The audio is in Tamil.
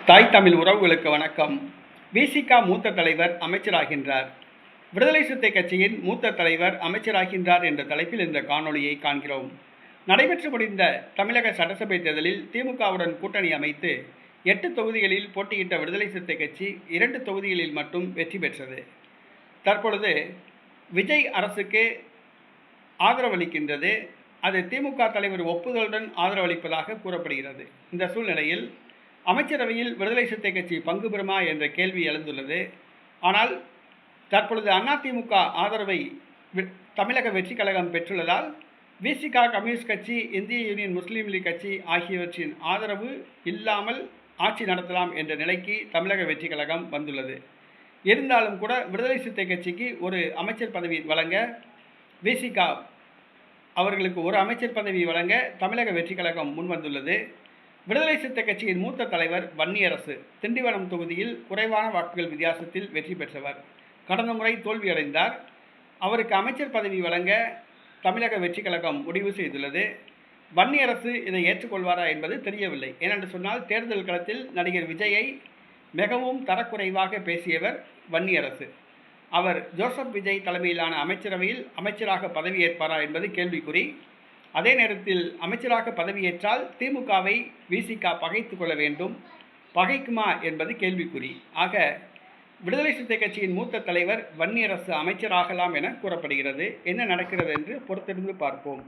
தாய் தமிழ் உறவுகளுக்கு வணக்கம். விசிக மூத்த தலைவர் அமைச்சராகின்றார். விடுதலை சிறுத்தை கட்சியின் மூத்த தலைவர் அமைச்சராகின்றார் என்ற தலைப்பில் இந்த காணொளியை காண்கிறோம். நடைபெற்று முடிந்த தமிழக சட்டசபை தேர்தலில் திமுகவுடன் கூட்டணி அமைத்து 8 தொகுதிகளில் போட்டியிட்ட விடுதலை சிறுத்தை கட்சி 2 தொகுதிகளில் மட்டும் வெற்றி பெற்றது. தற்பொழுது விஜய் அரசுக்கு ஆதரவளிக்கின்றது. அது திமுக தலைவர் ஒப்புதலுடன் ஆதரவளிப்பதாக கூறப்படுகிறது. இந்த சூழ்நிலையில் அமைச்சரவையில் விடுதலை சிறுத்தை கட்சி பங்கு பெறுமா என்ற கேள்வி எழுந்துள்ளது. ஆனால் தற்பொழுது அதிமுக ஆதரவை தமிழக வெற்றி கழகம் பெற்றுள்ளதால் விசிக, கம்யூனிஸ்ட் கட்சி, இந்திய யூனியன் முஸ்லீம் லீக் கட்சி ஆகியவற்றின் ஆதரவு இல்லாமல் ஆட்சி நடத்தலாம் என்ற நிலைக்கு தமிழக வெற்றி கழகம் வந்துள்ளது. இருந்தாலும் கூட விடுதலை சிறுத்தை கட்சிக்கு ஒரு அமைச்சர் பதவி வழங்க, விசிக அவர்களுக்கு ஒரு அமைச்சர் பதவி வழங்க தமிழக வெற்றி கழகம் முன்வந்துள்ளது. விடுதலை சிறுத்தை கட்சியின் மூத்த தலைவர் வன்னியரசு திண்டிவனம் தொகுதியில் குறைவான வாக்குகள் வித்தியாசத்தில் வெற்றி பெற்றவர். கடந்த முறை தோல்வியடைந்தார். அவருக்கு அமைச்சர் பதவி வழங்க தமிழக வெற்றி கழகம் முடிவு செய்துள்ளது. வன்னியரசு இதை ஏற்றுக்கொள்வாரா என்பது தெரியவில்லை. ஏனென்று சொன்னால் தேர்தல் களத்தில் நடிகர் விஜயை மிகவும் தரக்குறைவாக பேசியவர் வன்னியரசு. அவர் ஜோசப் விஜய் தலைமையிலான அமைச்சரவையில் அமைச்சராக பதவியேற்பாரா என்பது கேள்விக்குறி. அதே நேரத்தில் அமைச்சராக பதவியேற்றால் திமுகவை விசிக பகைத்து கொள்ள வேண்டும். பகைக்குமா என்பது கேள்விக்குறி. ஆக விடுதலை சிறுத்தை கட்சியின் மூத்த தலைவர் வன்னியரசு அமைச்சராகலாம் என கூறப்படுகிறது. என்ன நடக்கிறது என்று பொறுத்திருந்து பார்ப்போம்.